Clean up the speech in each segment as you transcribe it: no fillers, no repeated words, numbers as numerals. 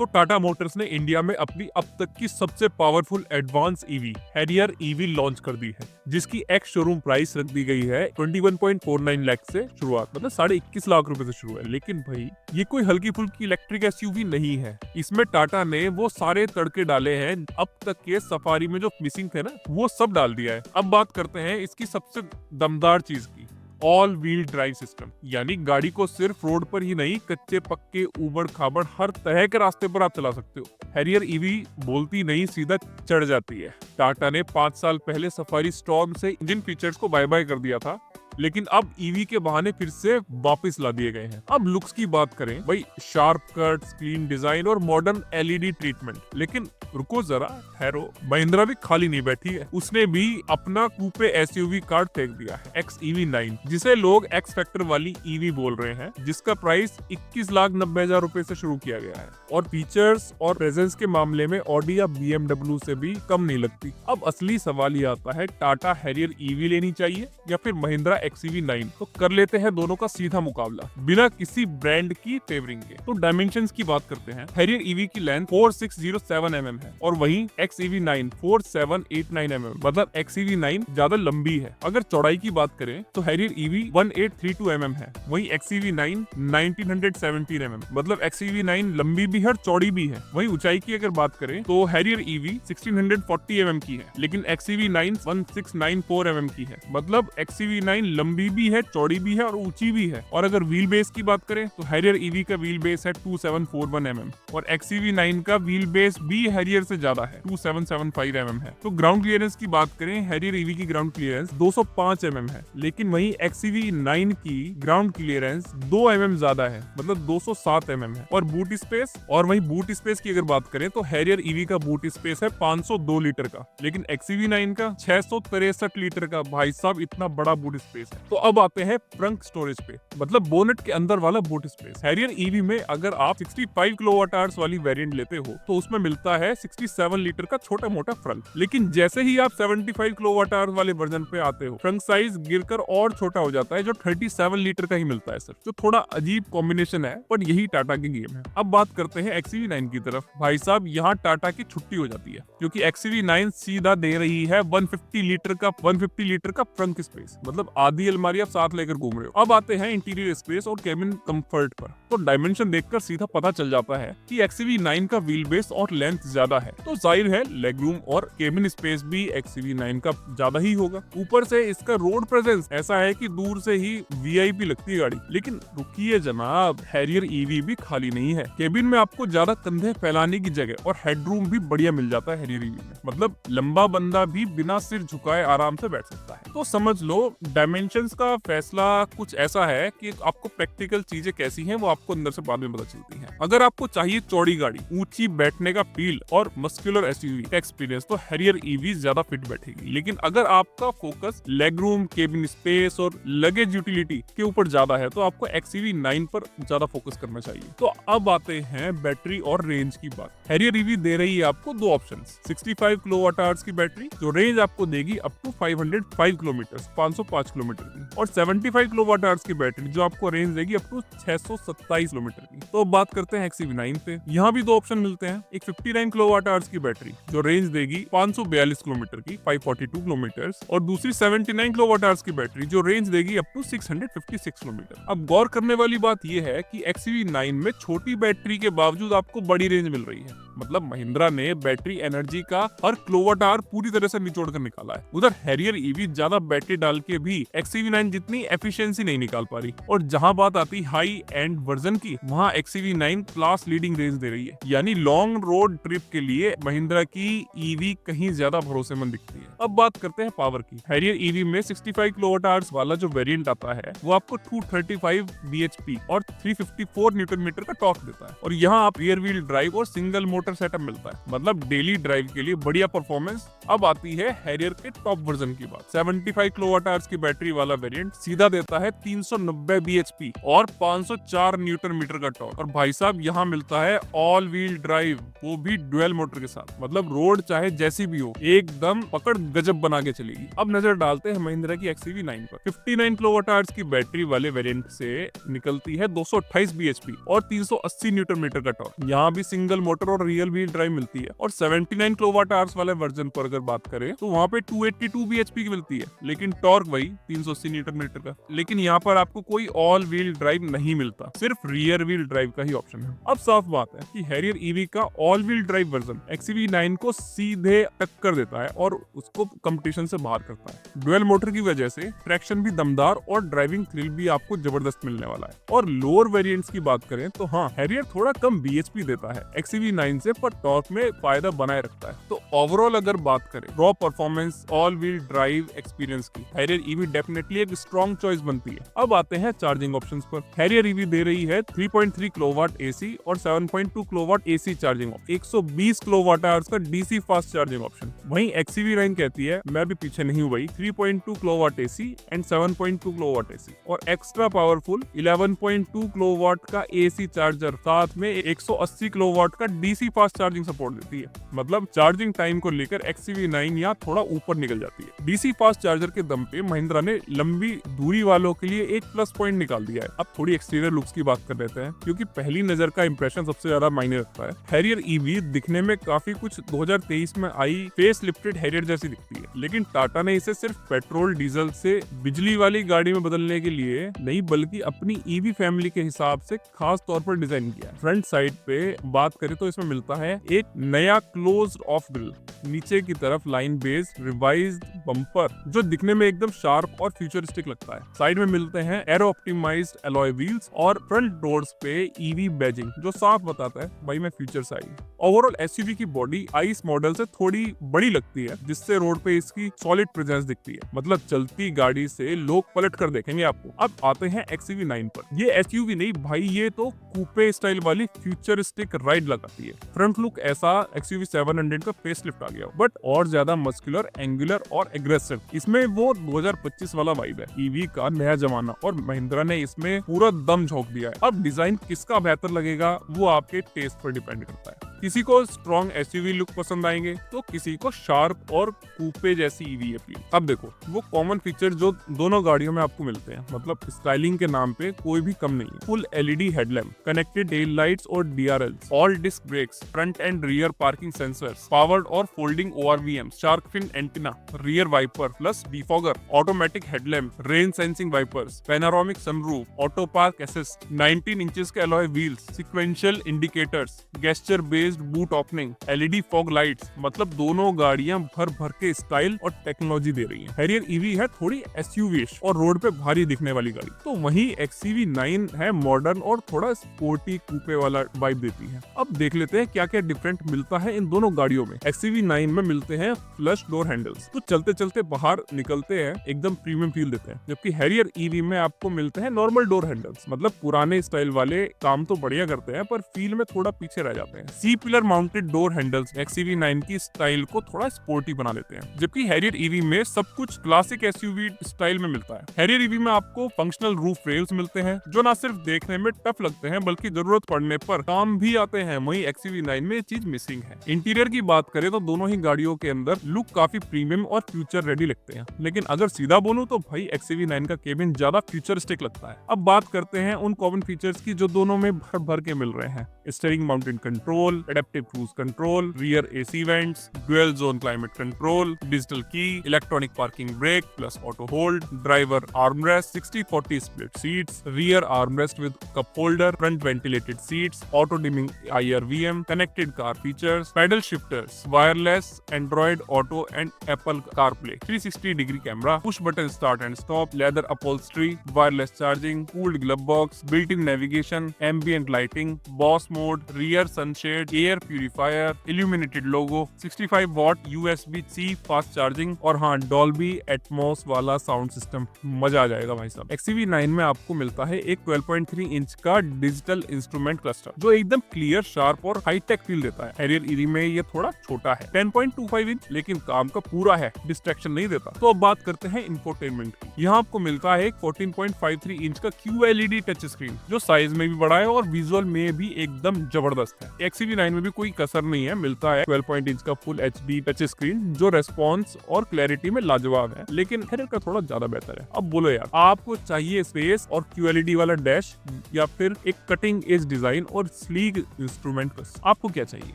तो टाटा मोटर्स ने इंडिया में अपनी अब तक की सबसे powerful advance EV Harrier EV launch कर दी है, जिसकी एक्स शोरूम प्राइस रख दी गई है 21.49 लाख से शुरुआत, मतलब 21.5 लाख रुपए से शुरू है। लेकिन भाई ये कोई हल्की फुल्की इलेक्ट्रिक एसयूवी नहीं है। इसमें टाटा ने वो सारे तड़के डाले हैं अब तक के सफारी में जो मिसिंग थे ना, वो सब डाल दिया है। अब बात करते हैं इसकी सबसे दमदार चीज की, ऑल व्हील ड्राइव सिस्टम। यानी गाड़ी को सिर्फ रोड पर ही नहीं, कच्चे पक्के ऊबड़ खाबड़ हर तरह के रास्ते पर आप चला सकते हो। हैरियर ईवी बोलती नहीं, सीधा चढ़ जाती है। टाटा ने 5 साल पहले सफारी स्टॉर्म से इंजन फीचर्स को बाय बाय कर दिया था, लेकिन अब ईवी के बहाने फिर से वापस ला दिए गए हैं। अब लुक्स की बात करें भाई, शार्प कट्स, क्लीन डिजाइन और मॉडर्न एलईडी ट्रीटमेंट। लेकिन रुको जरा, ठहरो, महिंद्रा भी खाली नहीं बैठी है। उसने भी अपना कूपे एसयूवी कार्ड फेंक दिया है, XEV9, जिसे लोग एक्स फैक्टर वाली ईवी बोल रहे हैं, जिसका प्राइस 21,90,000 रुपए से शुरू किया गया है और फीचर्स और प्रेजेंस के मामले में ऑडी या BMW से भी कम नहीं लगती। अब असली सवाल ये आता है, टाटा हैरियर ईवी लेनी चाहिए या फिर महिंद्रा XEV9? तो कर लेते हैं दोनों का सीधा मुकाबला बिना किसी ब्रांड की फेवरिंग के। तो डायमेंशंस की बात करते हैं। हैरियर ईवी की लेंथ 4607 mm है और वहीं XEV9 4789 mm, मतलब XEV9 ज्यादा लंबी है। अगर चौड़ाई की बात करें तो हैरियर ईवी 1832 mm है, वहीं XEV9 1917 mm, मतलब XEV9 लंबी भी है और चौड़ी भी है। वहीं ऊंचाई की अगर बात करें तो हैरियर ईवी 1640 mm की है, लेकिन XEV9 1694 mm की है, मतलब XEV9 लंबी भी है, चौड़ी भी है और ऊंची भी है। और अगर व्हील बेस की बात करें तो हैरियर ईवी का व्हील बेस है 2741 mm और XEV9 का व्हील बेस भी हैरियर से ज्यादा है, 2775 mm है। तो ग्राउंड क्लियरेंस की बात करें, हैरियर ईवी की ग्राउंड क्लियरेंस 205 mm है, लेकिन वहीं XEV9 की ग्राउंड क्लियरेंस 2 mm ज्यादा है, मतलब 207 mm है। और बूट स्पेस की अगर बात करें तो हैरियर ईवी का बूट स्पेस है 502 लीटर का, लेकिन XEV9 का 663 लीटर का। भाई साहब, इतना बड़ा बूट स्पेस है। तो अब आते हैं ट्रंक स्टोरेज पे, मतलब बोनेट के अंदर वाला बूट स्पेस। हैरियर ईवी में अगर आप 65 किलोवाट आवर्स वाली वेरिएंट लेते हो तो उसमें मिलता है 67 लीटर का छोटा मोटा फ्रंट, लेकिन जैसे ही आप 75 किलोवाट आवर्स वाले वर्जन पे आते हो, फ्रंट साइज गिरकर और छोटा हो जाता है, जो 37 लीटर का ही मिलता है सर, जो थोड़ा अजीब कॉम्बिनेशन है, पर यही टाटा की गेम है। अब बात करते हैं XEV9 की तरफ। भाई साहब, यहाँ टाटा की छुट्टी हो जाती है, क्योंकि XEV9 सीधा दे रही है 150 लीटर का फ्रंट स्पेस, मतलब आधी अलमारी आप साथ लेकर घूम रहे हो। अब आते हैं इंटीरियर स्पेस और केबिन कंफर्ट पर। तो डायमेंशन देखकर सीधा पता चल जाता है कि XEV9 का व्हील बेस और लेंथ ज्यादा है, तो जाहिर है लेग रूम और केबिन स्पेस भी XEV9 का ज्यादा ही होगा। ऊपर से इसका रोड प्रेजेंस ऐसा है कि दूर से ही VIP लगती है गाड़ी। लेकिन रुकिए जनाब, हैरियर ईवी भी खाली नहीं है। केबिन में आपको ज्यादा कंधे फैलाने की जगह और हेडरूम भी बढ़िया मिल जाता है हैरियर ईवी में, मतलब लंबा बंदा भी बिना सिर झुकाए आराम से बैठ सकता है। तो समझ लो, डायमेंशंस का फैसला कुछ ऐसा है कि आपको प्रैक्टिकल चीजें कैसी हैं वो आपको अंदर से बाद में पता चलती हैं। अगर आपको चाहिए चौड़ी गाड़ी, ऊंची बैठने का फील और मस्कुलर एसयूवी का एक्सपीरियंस, तो हैरियर ईवी ज्यादा फिट बैठेगी। लेकिन अगर आपका focus leg room, cabin space और लगेज यूटिलिटी के ऊपर ज्यादा है तो आपको XEV9 पर ज्यादा फोकस करना चाहिए। तो अब आते हैं बैटरी और रेंज की बात। हैरियर ईवी दे रही है आपको दो ऑप्शंस, 65 किलोवाट आवर्स की बैटरी जो रेंज आपको देगी अप टू 505 किलोमीटर, 505 किलोमीटर की, और 75 किलोवाट आवर्स की बैटरी जो आपको रेंज देगी अप टू 627 किलोमीटर की। तो बात करते हैं XEV9 पे। यहाँ भी दो ऑप्शन मिलते हैं, एक 59 किलोवाट आवर्स की बैटरी जो रेंज देगी 542 किलोमीटर की, 542 किलोमीटर, और दूसरी 79 किलोवाट आवर्स की बैटरी जो रेंज देगी अप टू 656 किलोमीटर। अब गौर करने वाली बात यह है कि XEV9 में छोटी बैटरी के बावजूद आपको बड़ी रेंज मिल रही है, मतलब महिंद्रा ने बैटरी एनर्जी का हर किलोवाट आवर पूरी तरह से निचोड़ कर निकाला है। उधर हैरियर ईवी ज्यादा बैटरी डाल के भी XEV9 जितनी एफिशिएंसी नहीं निकाल पा रही। और जहां बात आती हाई एंड वर्जन की, वहां XEV9 क्लास लीडिंग रेंज दे रही है। यानी लॉन्ग रोड ट्रिप के लिए महिंद्रा की ईवी कहीं ज्यादा भरोसेमंद दिखती है। अब बात करते हैं पावर की। हैरियर ईवी में 65 किलोवाट आवर्स वाला जो वेरिएंट आता है वो आपको 235 bhp और 354 न्यूटन मीटर का टॉर्क देता है, और यहाँ आप रियर व्हील ड्राइव और सिंगल मोटर सेटअप मिलता है, मतलब डेली ड्राइव के लिए बढ़िया परफॉर्मेंस। अब आती है हैरियर के टॉप वर्जन की बात। 75 किलोवाट आवर्स की बैटरी बैटरी वाला वेरिएंट सीधा देता है 390 bhp और 504 न्यूटन मीटर का टॉर्क। और भाई साहब यहाँ मिलता है ऑल व्हील ड्राइव, वो भी डुअल मोटर के साथ। मतलब रोड चाहे जैसी भी हो, एकदम पकड़ गजब बना के चलेगी। अब नजर डालते हैं महिंद्रा की XUV9 पर। 59 किलोवाट की बैटरी वाले वेरिएंट से निकलती है 228 bhp और 380 न्यूटन मीटर का टॉर्क। यहाँ भी सिंगल मोटर और रियल व्हील ड्राइव मिलती है। और 79 किलोवाट आवर्स वाले वर्जन पर अगर बात करें तो वहाँ पे 282 bhp की मिलती है, लेकिन टॉर्क वही 380 न्यूटन मीटर का। लेकिन यहाँ पर आपको कोई ऑल व्हील ड्राइव नहीं मिलता, सिर्फ रियर व्हील ड्राइव का ही ऑप्शन है। अब साफ बात है कि हैरियर ईवी का all wheel drive version XUV9 को सीधे टक्कर देता है और उसको कंपटीशन से बाहर करता है। डुअल मोटर की वजह से ट्रैक्शन भी दमदार और ड्राइविंग थ्रिल भी आपको जबरदस्त मिलने वाला है। और लोअर वेरिएंट्स की बात करें तो हाँ, हैरियर थोड़ा कम bhp देता है XUV9 से, पर टॉर्क में फायदा बनाए रखता है। तो ओवरऑल अगर बात करें raw performance all wheel drive experience की, हैरियर ईवी डेफिनेटली एक स्ट्रॉन्ग चॉइस बनती है। अब आते हैं चार्जिंग ऑप्शंस पर। हैरियर ईवी दे रही है 3.3 किलोवाट AC और 7.2 kilowatt AC charging, 120 kilowatt hours का DC फास्ट चार्जिंग ऑप्शन। वहीं XUV9 कहती है, मैं भी पीछे नहीं हूँ भाई, 3.2 kilowatt AC and 7.2 kilowatt AC और एक्स्ट्रा पावरफुल 11.2 किलोवाट का AC चार्जर, साथ में 180 किलोवाट का DC फास्ट चार्जिंग सपोर्ट देती है। मतलब चार्जिंग टाइम को लेकर XUV9 यहाँ थोड़ा ऊपर निकल जाती है। DC फास्ट चार्जर के दम पे महिंद्रा ने लंबी दूरी वालों के लिए एक प्लस पॉइंट निकाल दिया है। अब थोड़ी एक्सटीरियर लुक्स की बात कर लेते हैं, क्योंकि पहली नजर का इंप्रेशन सबसे ज्यादा मायने रखता है। हैरियर ईवी दिखने में काफी कुछ 2023 में आई फेस लिफ्टेड हैरियर जैसी दिखती है, लेकिन टाटा ने इसे सिर्फ पेट्रोल डीजल से बिजली वाली गाड़ी में बदलने के लिए नहीं, बल्कि अपनी ईवी फैमिली के हिसाब से खास तौर पर डिजाइन किया है। फ्रंट साइड पे बात करें तो इसमें मिलता है एक नया क्लोज ऑफ ग्रिल, नीचे की तरफ लाइन बेस्ड रिवाइज्ड बम्पर जो दिखने में एकदम शार्प और फ्यूचरिस्टिक लगता है। साइड में मिलते हैं एरो ऑप्टिमाइज्ड एलॉय व्हील्स और फ्रंट डोर्स पे ईवी बैजिंग जो साफ बताता है भाई मैं फ्यूचर से आई। ओवरऑल एसयूवी की बॉडी आइस मॉडल से थोड़ी बड़ी लगती है, जिससे रोड पे इसकी सॉलिड प्रेजेंस दिखती है। मतलब चलती गाड़ी से लोग पलट कर देखेंगे आपको। अब आते हैं XUV9 पर। ये एसयूवी नहीं भाई, ये तो कूपे स्टाइल वाली फ्यूचरिस्टिक राइड लगाती है। फ्रंट लुक ऐसा XUV 700 का फेसलिफ्ट आ गया, बट और ज्यादा मस्कुलर, एंगुलर और एग्रेसिव। इसमें वो 2025 वाला वाइब है, ईवी का नया जमाना, और महिंद्रा ने इसमें पूरा दम झोंक दिया है। अब डिजाइन किसका बेहतर लगेगा वो आपके टेस्ट पर डिपेंड करता है। किसी को स्ट्रॉन्ग एसयूवी लुक पसंद आएंगे तो किसी को शार्प और कूपे जैसी ईवी अपील। अब देखो वो कॉमन फीचर जो दोनों गाड़ियों में आपको मिलते हैं, मतलब स्टाइलिंग के नाम पे कोई भी कम नहीं है। Full LED headlamp, connected tail lights और DRLs, all disc brakes, front and rear parking sensors, powered और folding ORVM, shark fin antenna, rear wiper plus defogger, automatic headlamp, rain sensing wipers, panoramic sunroof, auto park assist, 19 inches के alloy wheels, sequential indicators, gesture based boot opening, LED fog lights. मतलब दोनों गाड़ियां भर भर के style और technology दे रही हैं। हैरियर ईवी है थोड़ी एसयूवी-ish और रोड पे भारी दिखने वाली गाड़ी, तो वहीं XUV9 है मॉडर्न और थोड़ा स्पोर्टी कूपे वाला वाइब देती है। अब देख लेते हैं क्या क्या डिफरेंट मिलता है इन दोनों गाड़ियों में। XUV9 में मिलते हैं फ्लश डोर हैंडल्स, तो चलते चलते बाहर निकलते हैं एकदम प्रीमियम फील देते हैं, जबकि हैरियर ईवी में आपको मिलते हैं नॉर्मल डोर हैंडल्स। मतलब पुराने स्टाइल वाले काम तो बढ़िया करते हैं, पर फील में थोड़ा पीछे रह जाते हैं। C pillar mounted door handles XUV9 की स्टाइल को थोड़ा स्पोर्टी बना देते हैं, जबकि हैरियर ईवी में सब कुछ क्लासिक एसयूवी स्टाइल में मिलता है। हैरियर ईवी में आपको फंक्शनल रूफ रेल्स मिलते हैं जो ना सिर्फ देखने में टफ लगते हैं बल्कि जरूरत पड़ने पर काम भी आते हैं। वहीं XUV9 में ये चीज मिसिंग है। इंटीरियर की बात करें तो दोनों ही गाड़ियों के अंदर लुक काफी प्रीमियम और फ्यूचर रेडी लगते हैं, लेकिन अगर सीधा बोलूं तो भाई XUV9 का केबिन ज्यादा फ्यूचरिस्टिक लगता है। अब बात करते हैं उन कॉमन फीचर्स की जो दोनों में भर भर के मिल रहे हैं। Steering mounted control, adaptive cruise control, rear AC vents, dual zone climate control, digital key, electronic parking brake plus auto hold, driver armrest, 60-40 split seats, rear armrest with cup holder, front ventilated seats, auto dimming IRVM, connected car features, paddle shifters, wireless Android Auto and Apple CarPlay, 360 degree camera, push button start and stop, leather upholstery, wireless charging, cooled glove box, built in navigation, ambient lighting, boss mode, rear sunshade, air purifier, illuminated logo, 65 what USB-C fast charging और हाँ Dolby Atmos वाला sound system. मजा आ जाएगा भाई साहब। XUV9 में आपको मिलता है एक 12.3 इंच का डिजिटल इंस्ट्रूमेंट क्लस्टर जो एकदम क्लियर, शार्प और हाईटेक फील देता है। हैरियर ईवी में ये थोड़ा छोटा है, 10.25 इंच, लेकिन काम का पूरा है, डिस्ट्रैक्शन नहीं देता। तो अब बात करते हैं इंफोटेनमेंट की। यहाँ आपको मिलता है एक 14.53 इंच का QLED टच स्क्रीन जो साइज में भी बड़ा है और विजुअल में भी एकदम जबरदस्त है। XUV9 में भी कोई कसर नहीं है, मिलता है 12 इंच का फुल HD टच स्क्रीन जो रेस्पॉन्स और क्लैरिटी में लाजवाब है, लेकिन हैरियर का थोड़ा ज्यादा बेहतर है। अब बोलो यार, आपको चाहिए स्पेस और QLED वाला डैश या फिर एक कटिंग एज डिजाइन और स्लीक इंस्ट्रूमेंट बस, आपको क्या चाहिए?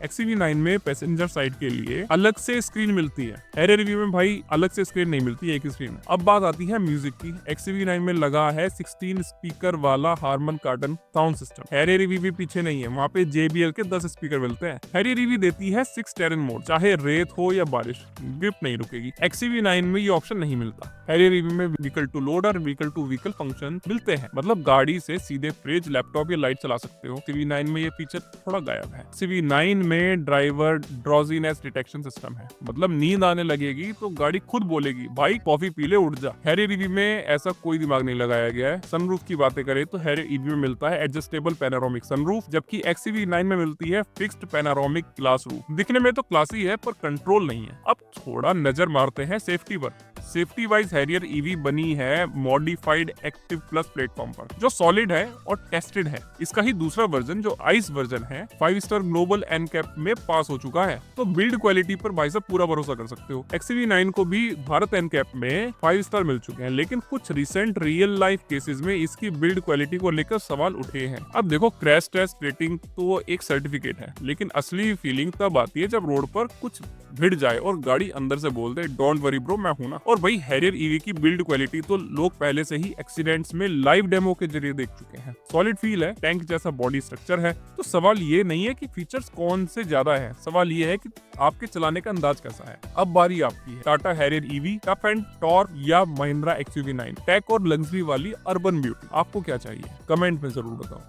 XUV9 में पैसेंजर साइड के लिए अलग से स्क्रीन मिलती है, हैरियर ईवी में भाई अलग से स्क्रीन नहीं मिलती, एक ही स्क्रीन है। अब बात आती है म्यूजिक की। XUV9 में लगा है 16 स्पीकर वाला Harman carton sound system. Harrier EV भी पीछे नहीं है, वहाँ पे JBL के 10 स्पीकर मिलते हैं। हैरियर ईवी देती है 6 टेरेन मोड, चाहे रेत हो या बारिश, ग्रिप नहीं रुकेगी। XUV9 में ये ऑप्शन नहीं मिलता। हैरियर ईवी में व्हीकल टू लोड और व्हीकल टू व्हीकल फंक्शन मिलते हैं, मतलब गाड़ी से सीधे फ्रिज, लैपटॉप या लाइट चला सकते हो। XUV9 में ये फीचर थोड़ा गायब है। XUV9 में ड्राइवर ड्रॉजीनेस डिटेक्शन सिस्टम है, मतलब नींद आने लगेगी तो गाड़ी खुद बोलेगी भाई कॉफी पी ले, उठ जा। हैरियर ईवी में ऐसा कोई दिमाग नहीं लगाया गया है। सनरूफ की बातें करें तो हैरियर ईवी में मिलता है एडजस्टेबल पैनोरामिक सनरूफ, जबकि XUV9 में मिलती है फिक्स्ड पैनोरामिक ग्लास रूफ। दिखने में तो क्लासी है पर कंट्रोल नहीं है। अब थोड़ा नजर मारते हैं सेफ्टी पर। सेफ्टी वाइज हैरियर ईवी बनी है मॉडिफाइड एक्टिव प्लस प्लेटफॉर्म पर, जो सॉलिड है और टेस्टेड है। इसका ही दूसरा वर्जन जो आइस वर्जन है 5 स्टार ग्लोबल एनकैप में पास हो चुका है, तो बिल्ड क्वालिटी पर भाई साहब पूरा भरोसा कर सकते हो। XUV9 को भी भारत एनकैप में 5 स्टार मिल चुके हैं, लेकिन कुछ रिसेंट रियल लाइफ केसेस में इसकी बिल्ड क्वालिटी को लेकर सवाल उठे हैं। अब देखो, क्रैश टेस्ट रेटिंग तो एक सर्टिफिकेट है, लेकिन असली फीलिंग तब आती है जब रोड पर कुछ भिड़ जाए और गाड़ी अंदर से बोल दे डोंट वरी ब्रो, मैं हूं ना। और भाई हैरियर ईवी की बिल्ड क्वालिटी तो लोग पहले से ही एक्सीडेंट्स में लाइव डेमो के जरिए देख चुके हैं। सॉलिड फील है, टैंक जैसा बॉडी स्ट्रक्चर है। तो सवाल ये नहीं है कि फीचर्स कौन से ज्यादा है, सवाल ये है कि आपके चलाने का अंदाज कैसा है। अब बारी आपकी है। Tata Harrier EV, tough and torque या महिंद्रा XUV9, टेक और लग्जरी वाली अर्बन ब्यूटी, आपको क्या चाहिए? कमेंट में जरूर बताओ।